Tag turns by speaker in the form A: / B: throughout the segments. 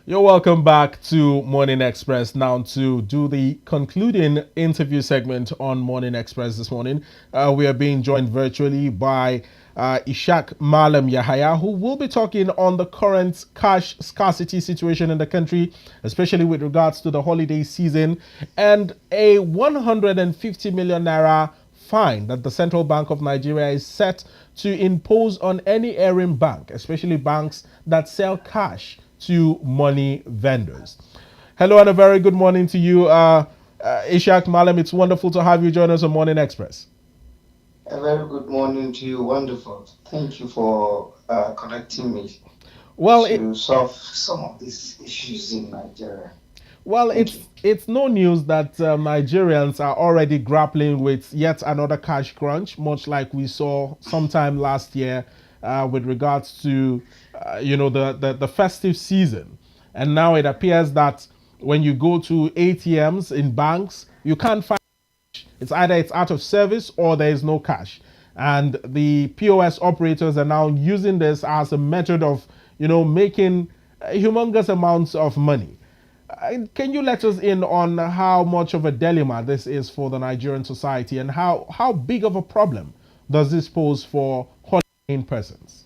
A: You're welcome back to Morning Express. Now, to do the concluding interview segment on Morning Express this morning, we are being joined virtually by Ishaq Mallam Yahaya, who will be talking on the current cash scarcity situation in the country, especially with regards to the holiday season and a 150 million naira fine that the Central Bank of Nigeria is set to impose on any erring bank, especially banks that sell cash to money vendors. Hello and a very good morning to you, Ishaq Mallam. It's wonderful to have you join us on Morning Express.
B: A very good morning to you. Wonderful. Thank you for connecting me
A: Well, it,
B: to solve some of these issues in Nigeria.
A: well,
B: Thank you.
A: it's no news that Nigerians are already grappling with yet another cash crunch, much like we saw sometime last year with regards to the festive season. And now it appears that when you go to ATMs in banks, you can't find it's either it's out of service or there is no cash. And the POS operators are now using this as a method of, making humongous amounts of money. Can you let us in on how much of a dilemma this is for the Nigerian society and how big of a problem does this pose for holidaying persons?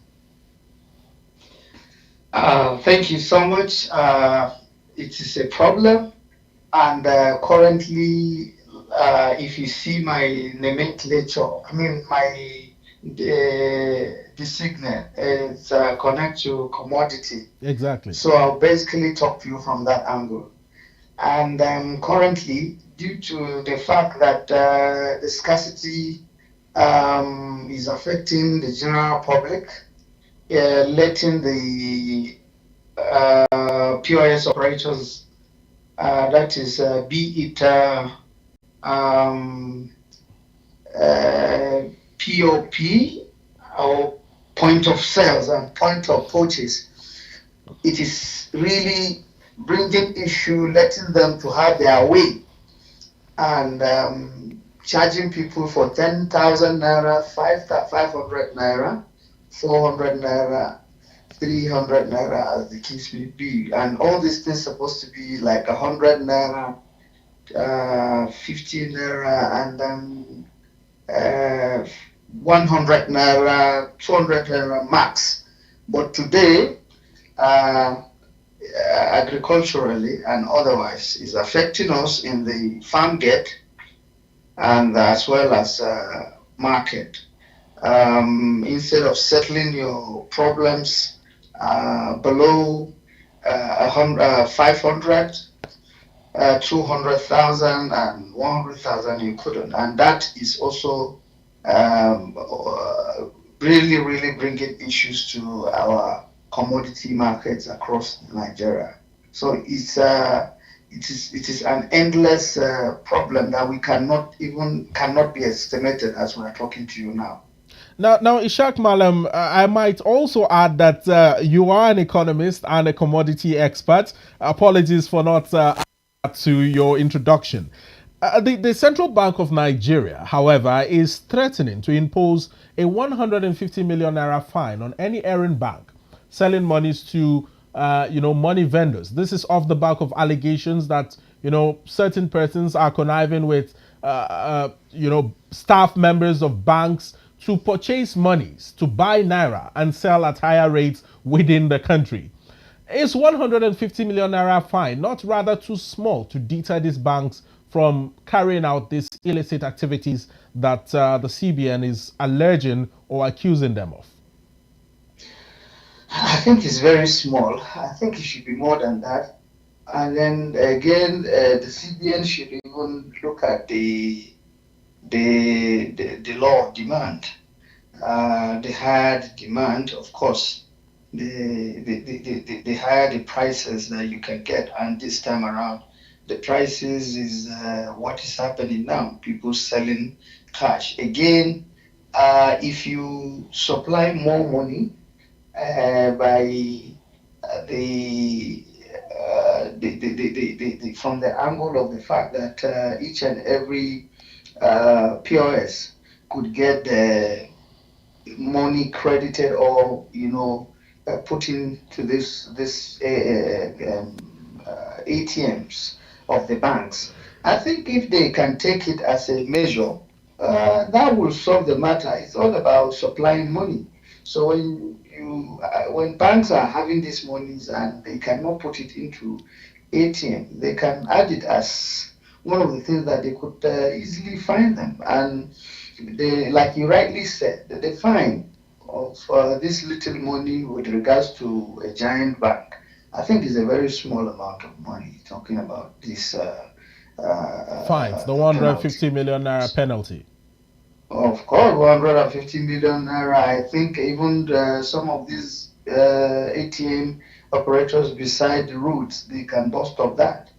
B: Thank you so much. It is a problem, and currently, if you see my nomenclature, I mean my designate, it's connect to commodity.
A: Exactly.
B: So I'll basically talk to you from that angle. And currently, due to the fact that the scarcity is affecting the general public, letting the POS operators, that is, be it um, uh, POP or point of sales and point of purchase, it is really bringing issue, letting them to have their way and charging people for 10,000 naira, 500 naira, 400 naira, 300 naira, as the case may be. And all these things supposed to be like 100 naira, 50 naira, and uh, 100 naira, 200 naira max. But today, uh, agriculturally and otherwise, is affecting us in the farm gate and as well as market. Instead of settling your problems below 500, 200,000 and 100,000, you couldn't. And that is also really, really bringing issues to our commodity markets across Nigeria. So it is an endless problem that we cannot be estimated as we are talking to you now.
A: Now, Ishaq Malam, I might also add that you are an economist and a commodity expert. Apologies for not to your introduction. The Central Bank of Nigeria, however, is threatening to impose a 150 million naira fine on any errant bank selling monies to, money vendors. This is off the back of allegations that, certain persons are conniving with, staff members of banks to purchase monies to buy naira and sell at higher rates within the country. Is 150 million naira fine not rather too small to deter these banks from carrying out these illicit activities that the CBN is alleging or accusing them of?
B: I think it's very small. I think it should be more than that. And then again, the CBN should even look at the law of demand. The higher the demand, of course, the higher the prices that you can get. And this time around, the prices is what is happening now. People selling cash. Again, if you supply more money by from the angle of the fact that each and every POS could get the money credited or put into ATMs of the banks. I think if they can take it as a measure, that will solve the matter. It's all about supplying money. So when banks are having these monies and they cannot put it into ATM, they can add it as one of the things that they could easily find them. And they, like you rightly said, the fine of this little money with regards to a giant bank, I think is a very small amount of money. Talking about this
A: Fines, the 150
B: penalty.
A: million naira penalty.
B: Of course, 150 million naira. I think even some of these ATM operators beside the routes, they can boast of that.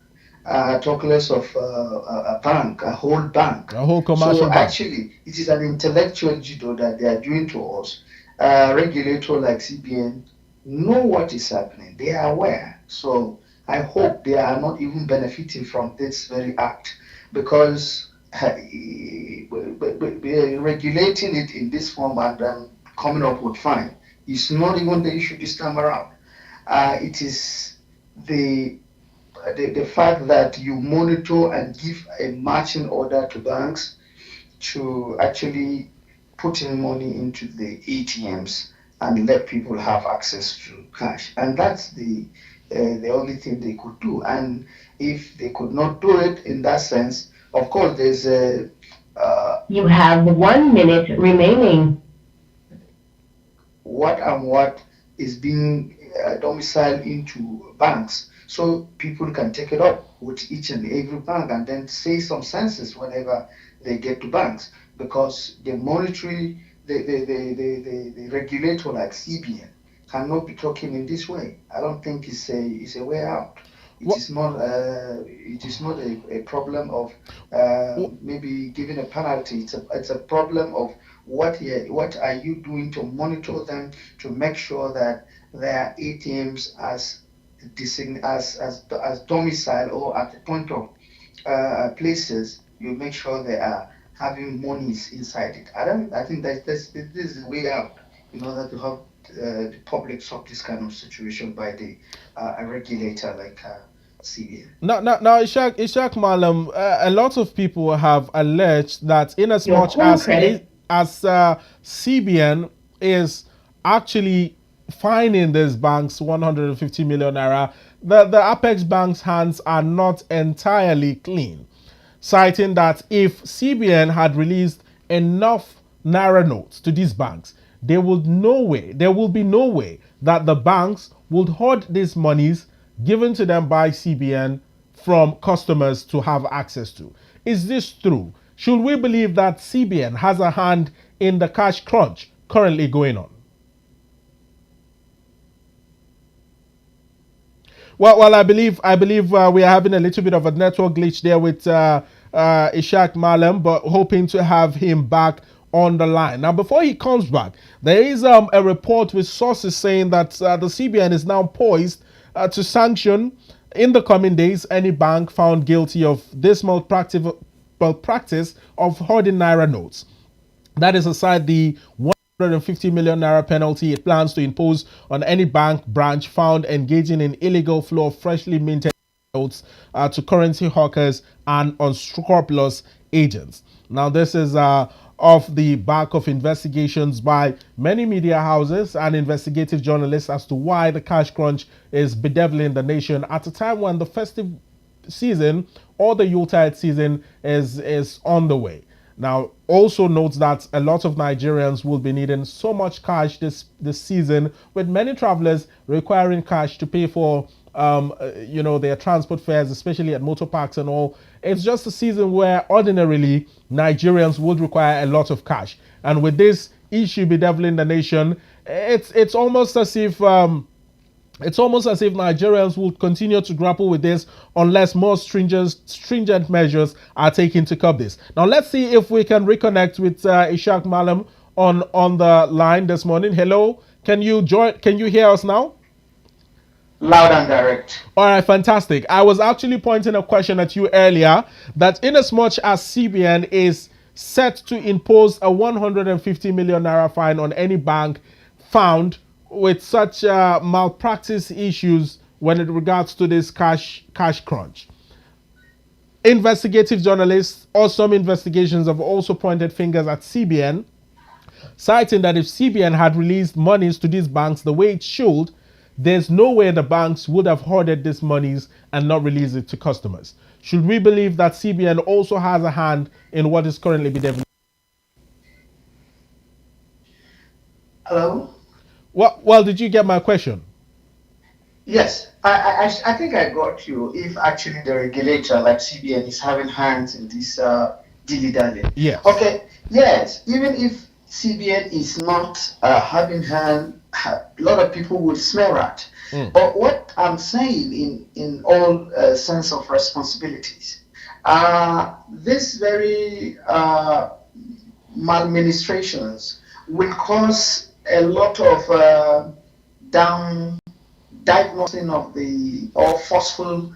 B: Talk less of a bank, a whole bank.
A: A whole commercial
B: So
A: bank.
B: actually, it is an intellectual judo that they are doing to us. Regulator like CBN know what is happening. They are aware. So I hope they are not even benefiting from this very act because regulating it in this form and coming up with fine is not even the issue this time around. It is the the fact that you monitor and give a marching order to banks to actually put in money into the ATMs and let people have access to cash. And that's the only thing they could do. And if they could not do it in that sense, of course, there's a You have 1 minute remaining. What is being domiciled into banks so people can take it up with each and every bank and then say some senses whenever they get to banks because the monetary the regulator like CBN cannot be talking in this way. I don't think it's a way out.
A: What?
B: It is not a problem of maybe giving a penalty. It's a problem of what are you doing to monitor them to make sure that their ATMs as domicile or at the point of places you make sure they are having monies inside it. I think that this is the way out in order to help the public solve this kind of situation by a regulator like CBN.
A: Now, Ishaq Mallam, a lot of people have alleged that in as
B: Your
A: much
B: home credit.
A: as CBN is actually fining these banks 150 million naira, the Apex Bank's hands are not entirely clean, citing that if CBN had released enough naira notes to these banks, there will be no way that the banks would hoard these monies given to them by CBN from customers to have access to. Is this true? Should we believe that CBN has a hand in the cash crunch currently going on? Well, I believe we are having a little bit of a network glitch there with Ishaq Mallam, but hoping to have him back on the line. Now, before he comes back, there is a report with sources saying that the CBN is now poised to sanction in the coming days any bank found guilty of this malpractice of hoarding naira notes. That is aside the 150 million naira penalty it plans to impose on any bank branch found engaging in illegal flow of freshly minted notes to currency hawkers and unscrupulous agents. Now, this is off the back of investigations by many media houses and investigative journalists as to why the cash crunch is bedeviling the nation at a time when the festive season or the Yuletide season is on the way. Now, also note that a lot of Nigerians will be needing so much cash this season, with many travelers requiring cash to pay for their transport fares, especially at motor parks and all. It's just a season where ordinarily Nigerians would require a lot of cash, and with this issue bedeviling the nation, it's almost as if Nigerians will continue to grapple with this unless more stringent measures are taken to curb this. Now, let's see if we can reconnect with Ishaq Mallam on the line this morning. Hello, can you join? Can you hear us now?
B: Loud and direct.
A: All right, fantastic. I was actually pointing a question at you earlier that in as much as CBN is set to impose a 150 million naira fine on any bank found with such malpractice issues when it regards to this cash crunch. Investigative journalists or some investigations have also pointed fingers at CBN, citing that if CBN had released monies to these banks the way it should, there's no way the banks would have hoarded these monies and not released it to customers. Should we believe that CBN also has a hand in what is currently being developed?
B: Hello?
A: Well, did you get my question?
B: Yes, I think I got you. If actually the regulator like CBN is having hands in this dilly-dally.
A: Yes.
B: Okay, yes, even if CBN is not having hand, a lot of people would smell rat.
A: Mm.
B: But what I'm saying in all sense of responsibilities, this very maladministrations will cause a lot of down diagnosing of the or forceful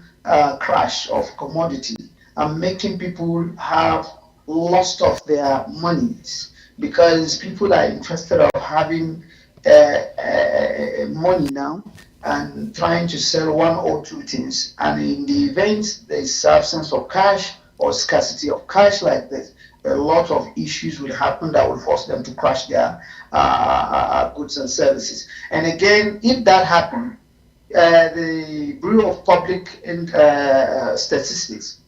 B: crash of commodity and making people have lost of their monies because people are interested of having money now and trying to sell one or two things, and in the event there is absence of cash or scarcity of cash like this, a lot of issues will happen that will force them to crash their goods and services. And again, if that happens, the Bureau of Public Statistics,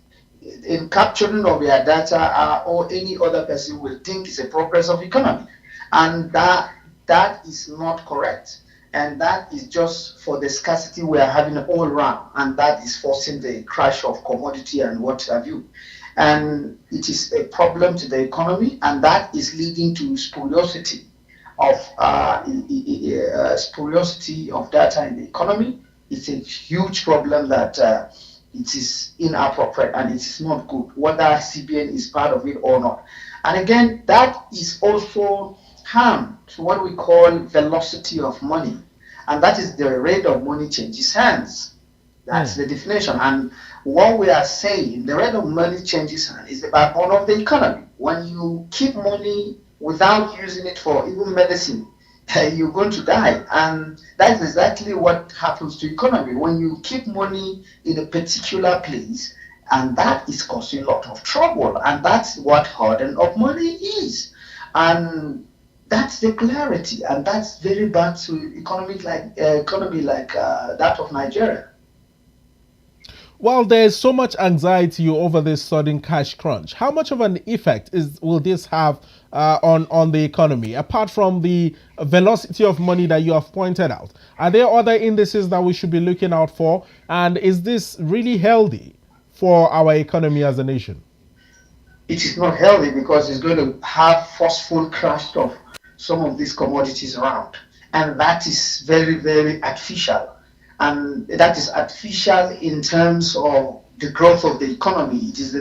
B: in capturing of their data, or any other person will think it's a progress of economy, and that is not correct. And that is just for the scarcity we are having all around, and that is forcing the crash of commodity and what have you. And it is a problem to the economy, and that is leading to spuriosity of data in the economy. It's a huge problem that it is inappropriate and it is not good, whether CBN is part of it or not. And again, that is also harm to what we call velocity of money, and that is the rate of money changes hands. That's the definition. And what we are saying, the rate of money changes hands is the backbone of the economy. When you keep money without using it for even medicine, you're going to die. And that's exactly what happens to economy. When you keep money in a particular place, and that is causing a lot of trouble. And that's what hoarding of money is. And that's the clarity. And that's very bad to economy like that of Nigeria.
A: Well, there's so much anxiety over this sudden cash crunch. How much of an effect will this have on the economy? Apart from the velocity of money that you have pointed out, are there other indices that we should be looking out for? And is this really healthy for our economy as a nation?
B: It is not healthy because it's going to have forceful crash of some of these commodities around, and that is very, very artificial. And that is artificial in terms of the growth of the economy. It's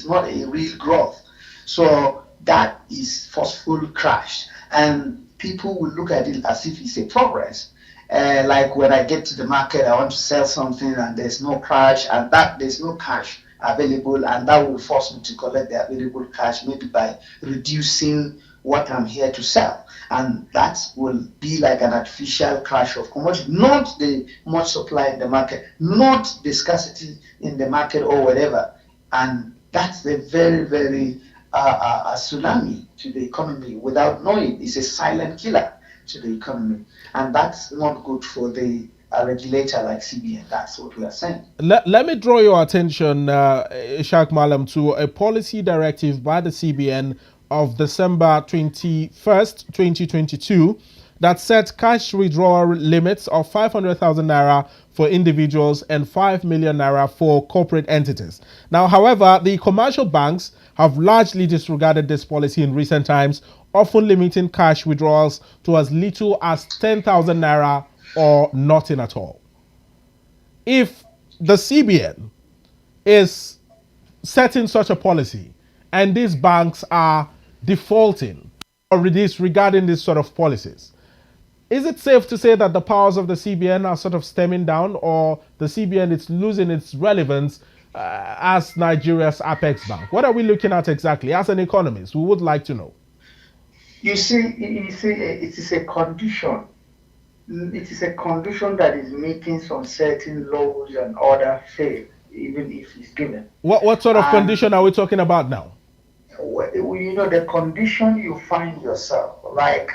B: not a real growth. So that is forceful crash, and people will look at it as if it's a progress. Like when I get to the market, I want to sell something, and there's no cash, and that there's no cash available, and that will force me to collect the available cash, maybe by reducing what I'm here to sell. And that will be like an artificial crash of commodity, not the much supply in the market, not the scarcity in the market or whatever. And that's a very, very a tsunami to the economy without knowing. It's a silent killer to the economy. And that's not good for the regulator like CBN. That's what we are saying.
A: Let me draw your attention, Ishaq Mallam, to a policy directive by the CBN of December 21st, 2022, that set cash withdrawal limits of 500,000 naira for individuals and 5 million naira for corporate entities. Now, however, the commercial banks have largely disregarded this policy in recent times, often limiting cash withdrawals to as little as 10,000 naira or nothing at all. If the CBN is setting such a policy and these banks are defaulting or disregarding these sort of policies, is it safe to say that the powers of the CBN are sort of stemming down, or the CBN is losing its relevance as Nigeria's apex bank? What are we looking at exactly? As an economist, we would like to know.
B: You see, it is a condition it is a condition that is making some certain laws and order fail, even if it's given.
A: What sort of
B: And
A: condition are we talking about now?
B: the condition you find yourself, like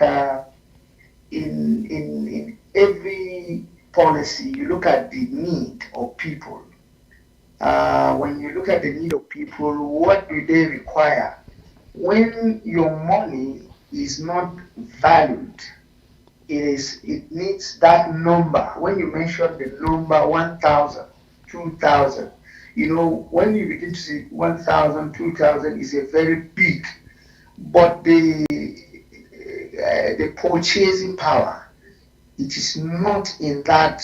B: in every policy, you look at the need of people. When you look at the need of people, what do they require? When your money is not valued, it needs that number. When you mention the number 1,000, 2,000, when you begin to see 1,000, 2,000 is a very big, but the purchasing power, it is not in that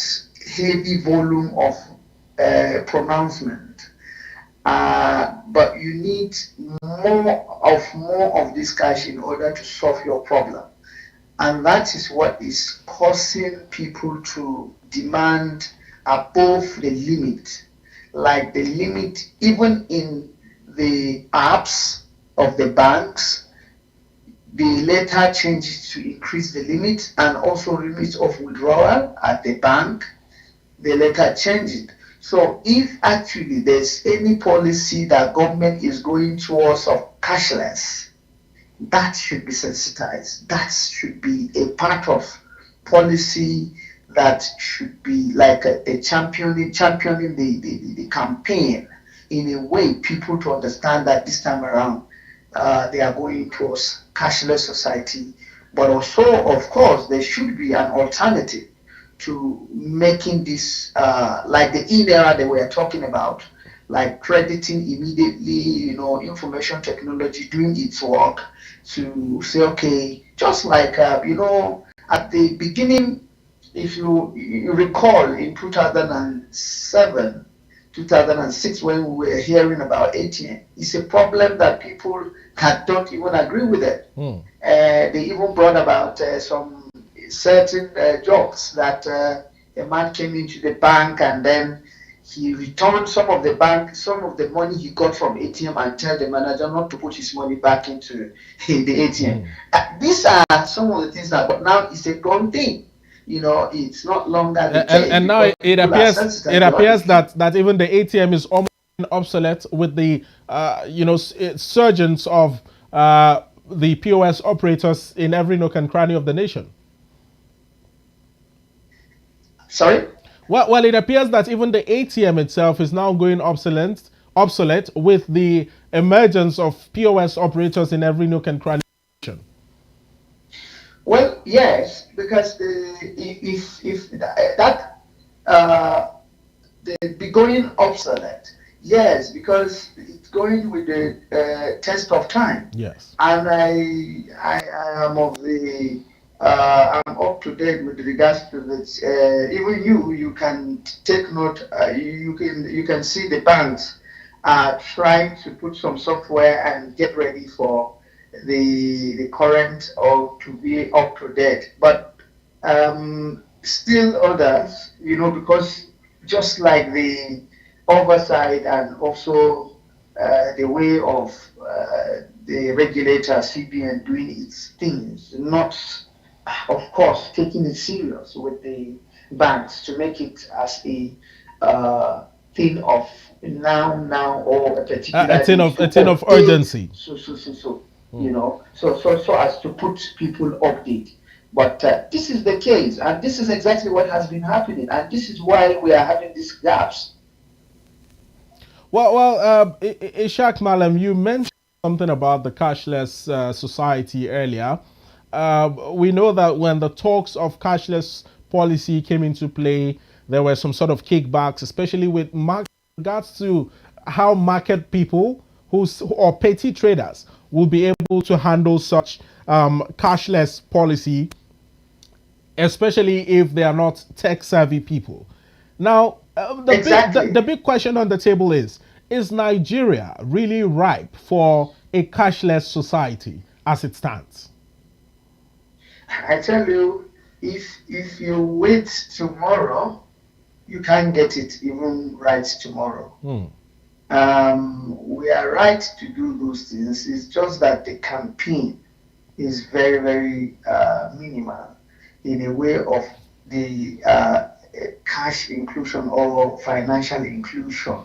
B: heavy volume of pronouncement. But you need more of this cash in order to solve your problem. And that is what is causing people to demand above the limit. Like the limit, even in the apps of the banks, they later changed to increase the limit and also limit of withdrawal at the bank. They later changed it. So if actually there's any policy that government is going towards of cashless, that should be sensitized. That should be a part of policy that should be like a championing the campaign in a way people to understand that this time around they are going towards cashless society. But also, of course, there should be an alternative to making this like the era that we are talking about, like crediting immediately, information technology doing its work to say, okay, just like, at the beginning, if you recall in 2007, 2006, when we were hearing about ATM, it's a problem that people don't even agree with it. They even brought about some certain jokes that a man came into the bank and then he returned some of the money he got from ATM and tell the manager not to put his money back into the ATM. These are some of the things that, but now it's a gone thing. It's not longer the case
A: And now
B: because
A: it
B: people are
A: appears
B: sensitized. They want to keep.
A: that even the ATM is almost obsolete with the surgence of the POS operators in every nook and cranny of the nation.
B: Sorry.
A: Well, it appears that even the ATM itself is now going obsolete with the emergence of POS operators in every nook and cranny.
B: Well, yes, because if that uh, the be going obsolete, yes, because it's going with the test of time.
A: Yes.
B: And I am of the I'm up to date with regards to this. Even you can take note. You can see the banks are trying to put some software and get ready for the current or to be up to date. But still others, because just like the oversight and also the way of the regulator CBN doing its things, not of course taking it serious with the banks to make it as a thing of now or a
A: A
B: particular
A: thing
B: day.
A: of
B: So update,
A: urgency.
B: so as to put people update. But this is the case, and this is exactly what has been happening, and this is why we are having these gaps.
A: Ishaq Mallam, you mentioned something about the cashless society earlier. We know that when the talks of cashless policy came into play, there were some sort of kickbacks, especially with regards to how market people or petty traders will be able to handle such cashless policy, especially if they are not tech savvy people. Now,
B: Exactly.
A: the big question on the table is Nigeria really ripe for a cashless society as it stands?
B: I tell you, if you wait tomorrow, you can't get it even right tomorrow. We are right to do those things. It's just that the campaign is very, very minimal in a way of the cash inclusion or financial inclusion.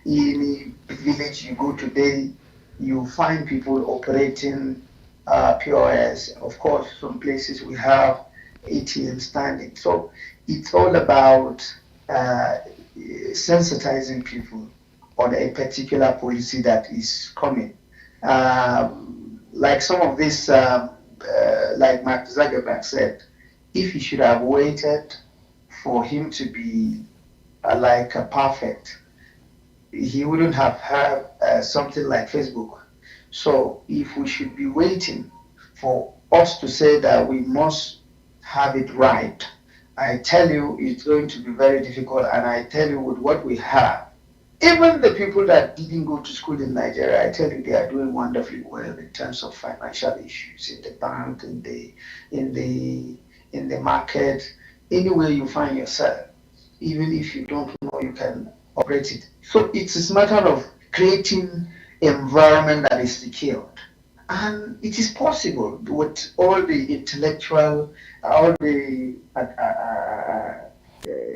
B: Any village you go today, you find people operating POS. Of course, some places we have ATM standing. So it's all about sensitizing people on a particular policy that is coming. Like some of this, like Mark Zuckerberg said, if he should have waited for him to be like a perfect, he wouldn't have had something like Facebook. So if we should be waiting for us to say that we must have it right, I tell you it's going to be very difficult. And I tell you with what we have, even the people that didn't go to school in Nigeria, I tell you they are doing wonderfully well in terms of financial issues in the bank, in the in the market, anywhere you find yourself. Even if you don't know, you can operate it. So it's a matter of creating environment that is secured. And it is possible with all the intellectual, all the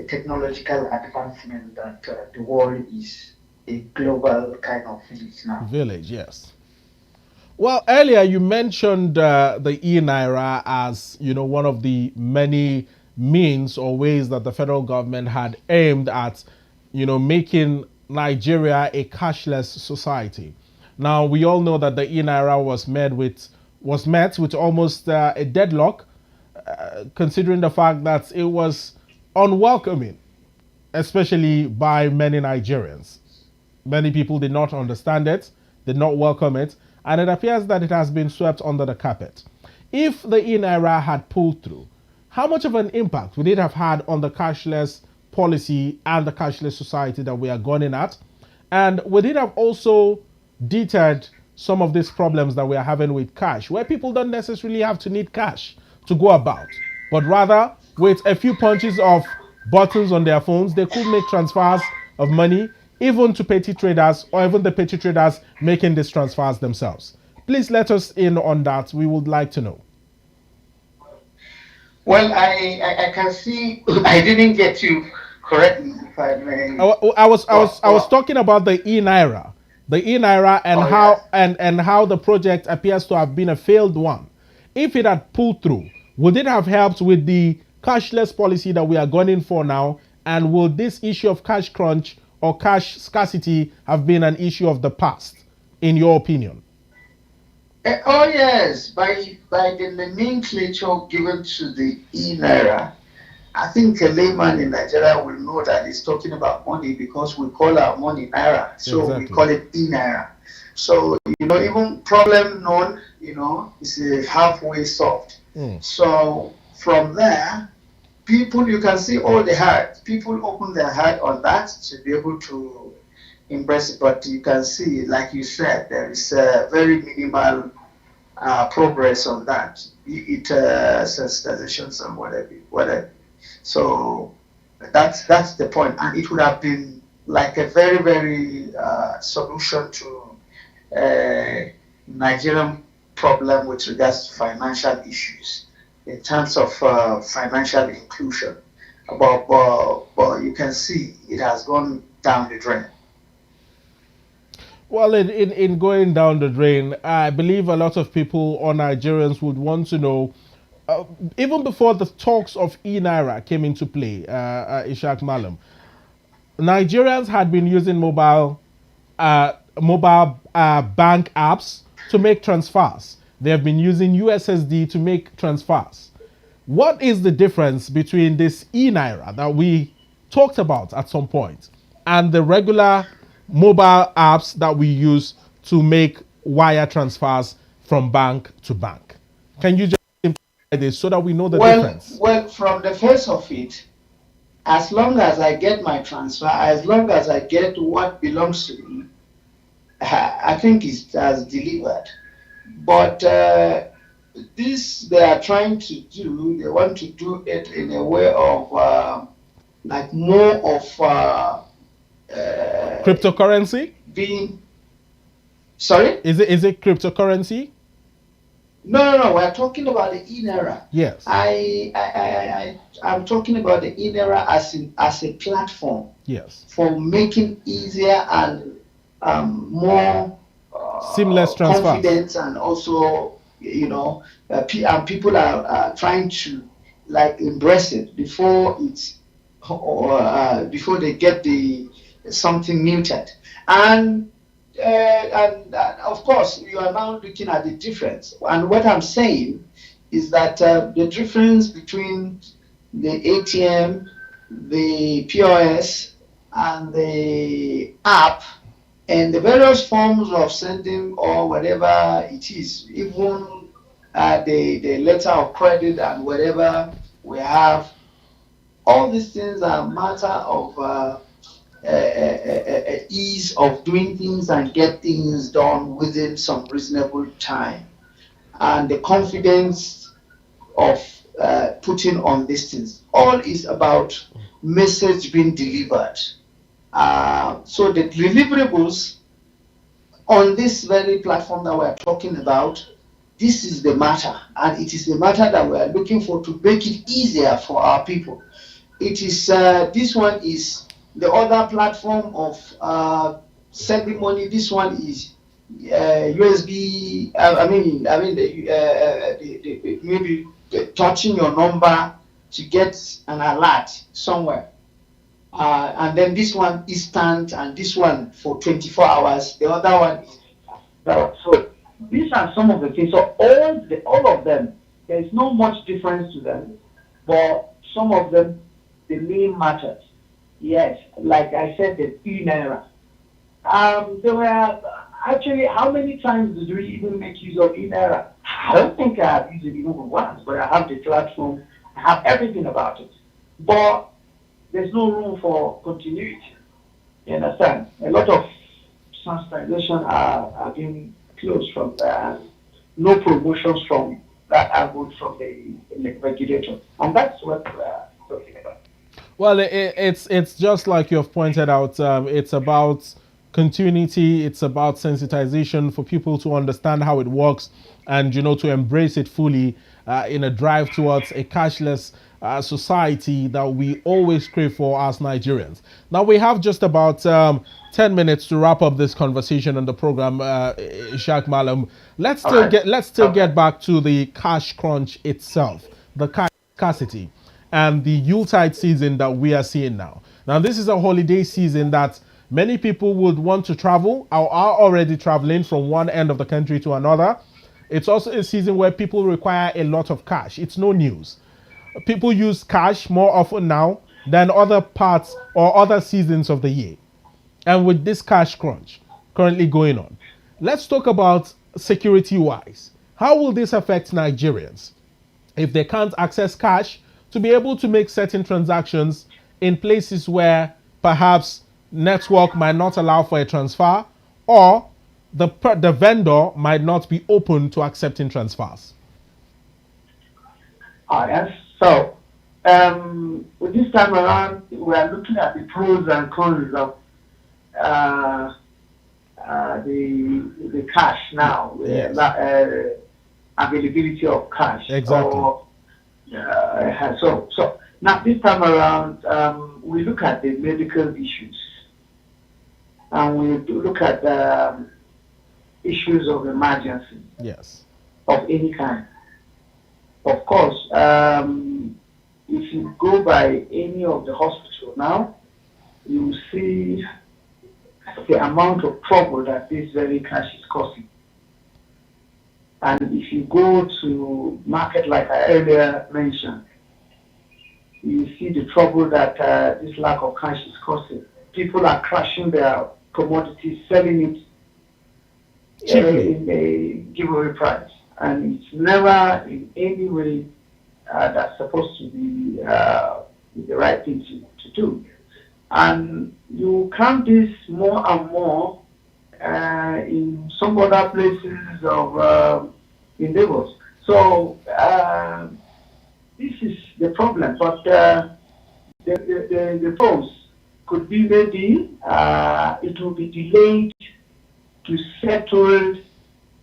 B: technological advancement that the world is a global kind of village now.
A: Village, yes. Well, earlier you mentioned the e-naira as one of the many means or ways that the federal government had aimed at making Nigeria a cashless society. Now we all know that the e-naira was met with almost a deadlock, considering the fact that it was unwelcoming, especially by many Nigerians. Many people did not understand it, did not welcome it, and it appears that it has been swept under the carpet. If the e-naira had pulled through, how much of an impact would it have had on the cashless policy and the cashless society that we are gunning at? And would it have also deterred some of these problems that we are having with cash, where people don't necessarily have to need cash to go about, but rather with a few punches of buttons on their phones, they could make transfers of money even to petty traders, or even the petty traders making these transfers themselves. Please let us in on that. We would like to know.
B: Well, I can see I didn't get you correctly, if I
A: I,
B: may.
A: I was I was
B: Well,
A: I was
B: well,
A: talking about the e naira and
B: oh
A: how
B: yes.
A: and how the project appears to have been a failed one. If it had pulled through, would it have helped with the cashless policy that we are going for now? And will this issue of cash crunch or cash scarcity have been an issue of the past, in your opinion?
B: Oh yes, by the nomenclature given to the e-naira, I think a layman in Nigeria will know that he's talking about money because we call our money naira, so we
A: Exactly.
B: call it e-naira. So even problem known, is halfway solved.
A: Mm.
B: So from there, people, you can see all the heart. People open their heart on that to be able to embrace it. But you can see, like you said, there is very minimal progress on that. It sensitizations and whatever. So that's the point, and it would have been like a very very solution to Nigerian problem with regards to financial issues in terms of financial inclusion. But you can see it has gone down the drain.
A: Well, in going down the drain, I believe a lot of people or Nigerians would want to know, uh, even before the talks of e-naira came into play, Ishaq Mallam, Nigerians had been using mobile bank apps to make transfers. They have been using USSD to make transfers. What is the difference between this e-naira that we talked about at some point and the regular mobile apps that we use to make wire transfers from bank to bank? Can you just simplify this so that we know the difference?
B: Well, from the face of it, as long as I get my transfer, as long as I get what belongs to me, I think it has delivered. But this they are trying to do, they want to do it in a way of like more of
A: Cryptocurrency?
B: being, sorry?
A: Is it cryptocurrency?
B: No. We're talking about the in era.
A: Yes.
B: I'm talking about the in era as a platform
A: Yes.
B: for making easier and more
A: Seamless transfers.
B: confidence, and also, and people are trying to like embrace it before it's or before they get the something muted. And of course, you are now looking at the difference. And what I'm saying is that the difference between the ATM, the POS, and the app, and the various forms of sending or whatever it is, even the letter of credit and whatever we have, all these things are matter of ease of doing things and get things done within some reasonable time, and the confidence of putting on these things. All is about message being delivered. So the deliverables on this very platform that we're talking about, this is the matter, and it is the matter that we are looking for to make it easier for our people. It is this one is the other platform of sending money. This one is USB. Maybe touching your number to get an alert somewhere. And then this one instant, and this one for 24 hours. The other one is so. These are some of the things. So all of them, there is no much difference to them, but some of them, the name matters. Yes, like I said, the e-naira. There were actually, how many times did we even make use of e-naira? I don't think I have used it even once, but I have the platform, I have everything about it. But there's no room for continuity. You understand? A lot of sensitization are being closed from there. No promotions from that are good from the regulator. And that's what we're talking about.
A: Well, it's just like you've pointed out. It's about continuity. It's about sensitization for people to understand how it works, and to embrace it fully in a drive towards a cashless society that we always crave for as Nigerians. Now we have just about 10 minutes to wrap up this conversation on the program. Ishaq Mallam,
B: All right.
A: let's still get back to the cash crunch itself, the cash scarcity, and the Yuletide season that we are seeing now. Now, this is a holiday season that many people would want to travel or are already traveling from one end of the country to another. It's also a season where people require a lot of cash. It's no news. People use cash more often now than other parts or other seasons of the year. And with this cash crunch currently going on, let's talk about security wise. How will this affect Nigerians if they can't access cash to be able to make certain transactions in places where perhaps network might not allow for a transfer, or the vendor might not be open to accepting transfers?
B: Yes. So, with this time around, we are looking at the pros and cons of uh, the cash now,
A: Yes,
B: availability of cash.
A: exactly.
B: So now this time around, we look at the medical issues, and we do look at the issues of emergency
A: Yes,
B: of any kind. Of course, if you go by any of the hospital now, you see the amount of trouble that this very cash is causing. And if you go to market, like I earlier mentioned, you see the trouble that this lack of cash is causing. People are crashing their commodities, selling it
A: cheaply.
B: in a giveaway price, and it's never in any way that's supposed to be the right thing to do. And you count this more and more in some other places of endeavors. So this is the problem. But the pros could be maybe it will be delayed to settle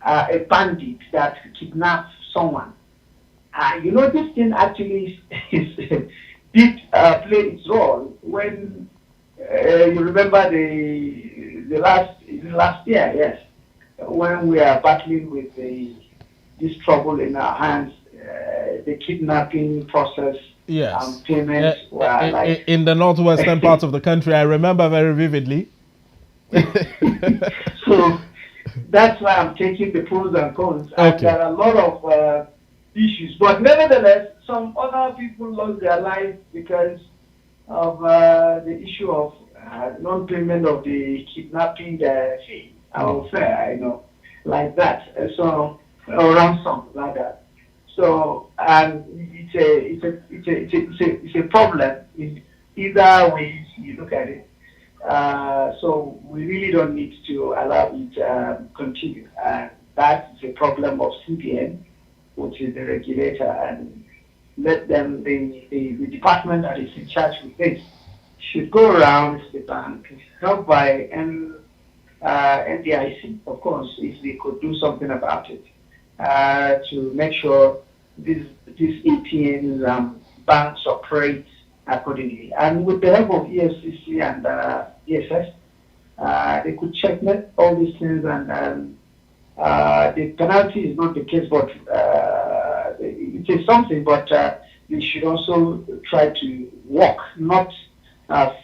C: a bandit that kidnapped someone. This thing actually did play its role when you remember the last year, yes, when we are battling with this trouble in our hands, the kidnapping process
A: Yes.
C: payments were like.
A: In the northwestern part of the country, I remember very vividly.
C: So that's why I'm taking the pros and cons, and
A: Okay.
C: there are a lot of issues. But nevertheless, some other people lost their lives because of the issue of non-payment of the kidnapping fee. I will say, like that. So, or ransom, like that. So, and it's a problem in either way you look at it. So we really don't need to allow it continue. And that is a problem of CBN, which is the regulator, and let them, the department that is in charge with this, should go around the bank, helped by NDIC, of course, if they could do something about it, to make sure these ATMs banks operate accordingly. And with the help of EFCC and ESS, they could checkmate all these things, and the penalty is not the case, but it is something, but they should also try to work, not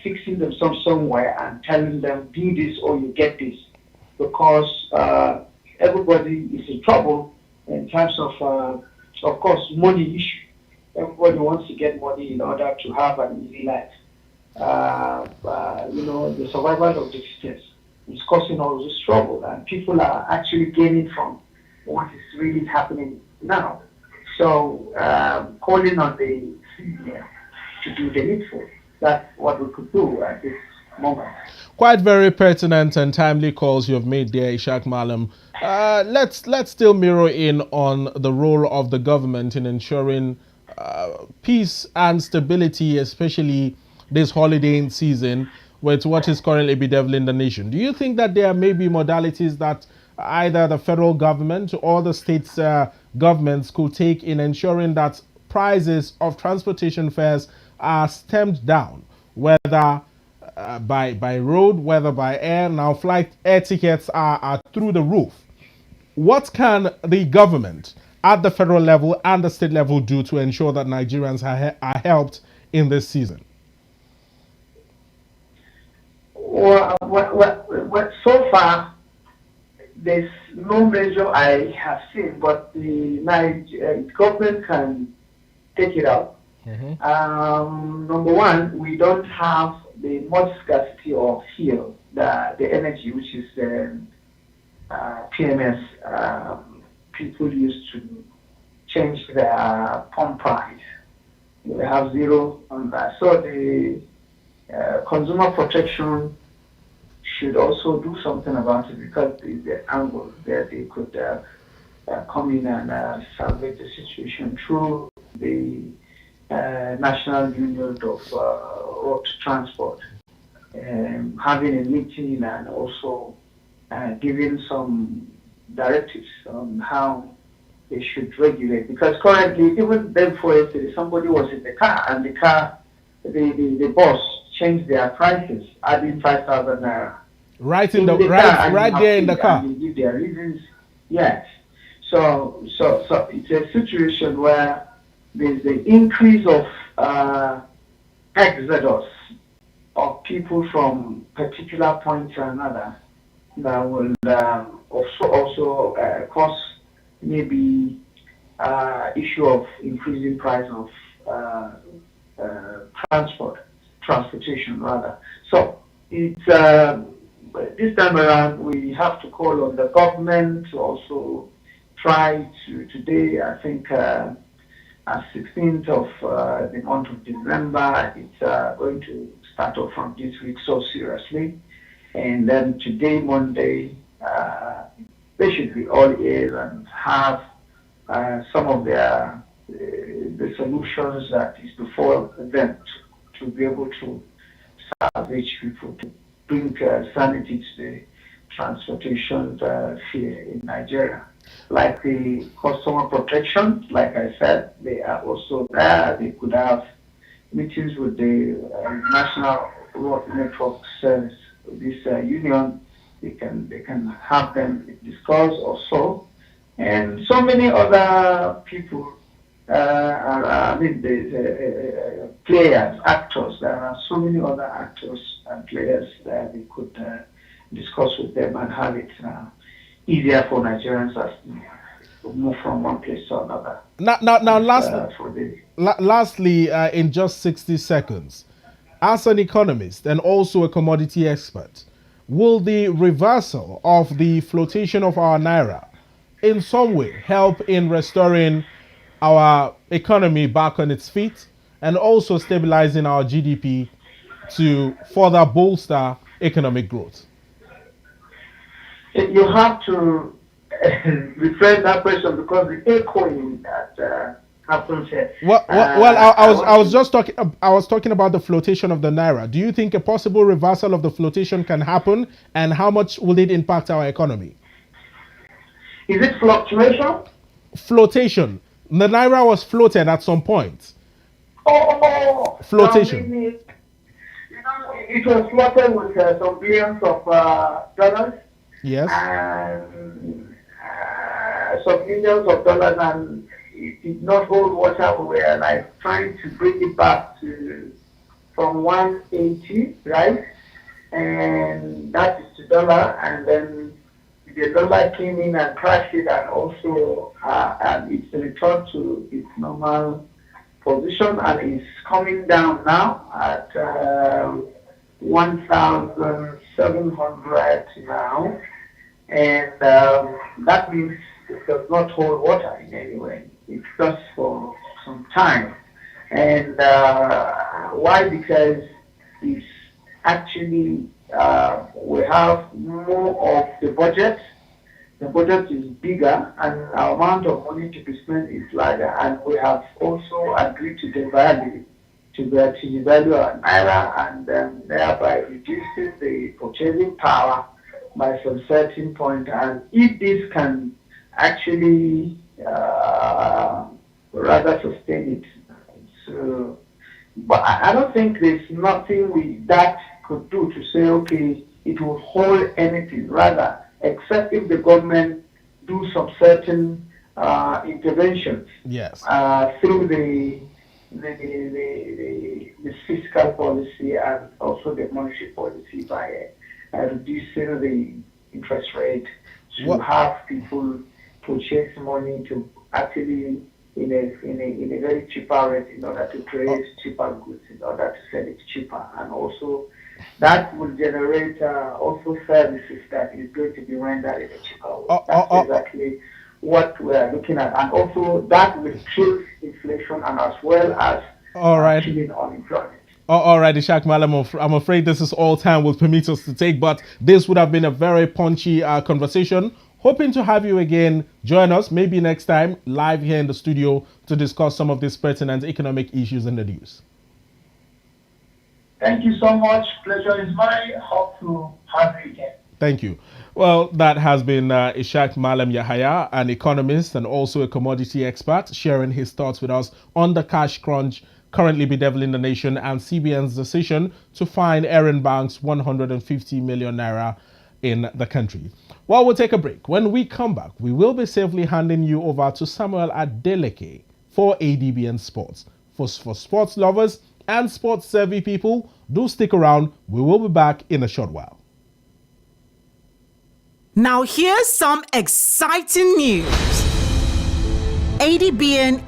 C: fixing themselves somewhere and telling them, do this or you get this, because everybody is in trouble in terms of course, money issue. Everybody wants to get money in order to have an easy life. The survival of the fittest is causing all this trouble, and people are actually gaining from what is really happening now. So, calling on the senior to do the needful. That's what we could do at this moment.
A: Quite very pertinent and timely calls you have made there, Ishaq Mallam. Let's still mirror in on the role of the government in ensuring peace and stability, especially this holiday season with what is currently bedeviling the nation. Do you think that there may be modalities that either the federal government or the states governments could take in ensuring that prices of transportation fares are stemmed down, whether by road, whether by air? Now, flight air tickets are through the roof. What can the government at the federal level and the state level do to ensure that Nigerians are helped in this season?
C: So far, there's no measure I have seen, but the government can take it out.
A: Mm-hmm.
C: Number one, we don't have the much scarcity of fuel, the energy, which is PMS. People used to change their pump price. They have zero on that. So the consumer protection should also do something about it, because the angle there they could come in and salvage the situation through the National Union of Road Transport, having a meeting and also giving some directives on how they should regulate. Because currently, even then before yesterday, somebody was in the car, and the boss changed their prices, adding 5,000 naira
A: Right in the
C: in the car, and you
A: right
C: have
A: there in the
C: to,
A: car.
C: and they give their reasons. Yes. So it's a situation where there's the increase of exodus of people from particular point to another that will also cause maybe issue of increasing price of transportation rather. So it's this time around we have to call on the government to also try to today. I think 16th of the month of December, it's going to start off from this week so seriously. And then today, Monday, they should be all ears and have some of the solutions that is before them to be able to salvage people, to bring sanity transportation fare in Nigeria. Like the customer protection, like I said, they are also there. They could have meetings with the National Road Network Service, this union. They can have them discuss also, and so many other people. I mean, the players, actors. There are so many other actors and players that we could discuss with them and have it easier for Nigerians as to move from one place to another.
A: Now, lastly, in just 60 seconds, as an economist and also a commodity expert, will the reversal of the flotation of our naira in some way help in restoring our economy back on its feet and also stabilizing our GDP to further bolster economic growth?
C: You have to rephrase that question because the echoing that happens here.
A: I was talking about the flotation of the naira. Do you think a possible reversal of the flotation can happen, and how much will it impact our economy?
C: Is it fluctuation?
A: Flotation. The naira was floated at some point. Flotation.
C: It was floated with some billions of dollars.
A: Yes.
C: And some millions of dollars, and it did not hold water. We were like trying to bring it back to from 180, right? And that is the dollar, and then the dollar came in and crashed it, and also and it's returned to its normal position, and it's coming down now at 1,700 now, and that means it does not hold water in any way. It's just for some time. And why? Because it's actually we have more of the budget. The budget is bigger, and our amount of money to be spent is larger. And we have also agreed to devalue our naira, and thereby reducing the purchasing power by some certain point. And if this can actually rather sustain it, so, but I don't think there's nothing that could do to say, okay, it will hold anything. Rather, except if the government do some certain interventions.
A: Yes.
C: Through the fiscal policy and also the monetary policy by reducing the interest rate to have people purchase money to actually in a very cheaper rate in order to create cheaper goods in order to sell it cheaper, and also that will generate also services that is going to be rendered in a cheaper way. That's exactly what we are looking at, and also that will kill inflation and as well as killing unemployment.
A: All right, Ishaq Mallam, I'm afraid this is all time will permit us to take, but this would have been a very punchy conversation. Hoping to have you again join us, maybe next time, live here in the studio to discuss some of these pertinent economic issues in the news.
C: Thank you so much. Pleasure is mine. Hope to have you again.
A: Thank you. Well, that has been Ishaq Mallam Yahaya, an economist and also a commodity expert, sharing his thoughts with us on the cash crunch currently bedeviling the nation and CBN's decision to fine Aaron Banks 150 million naira in the country. Well, we'll take a break. When we come back, we will be safely handing you over to Samuel Adeleke for ADBN Sports. For sports lovers and sports savvy people, do stick around. We will be back in a short while.
D: Now here's some exciting news. ADBN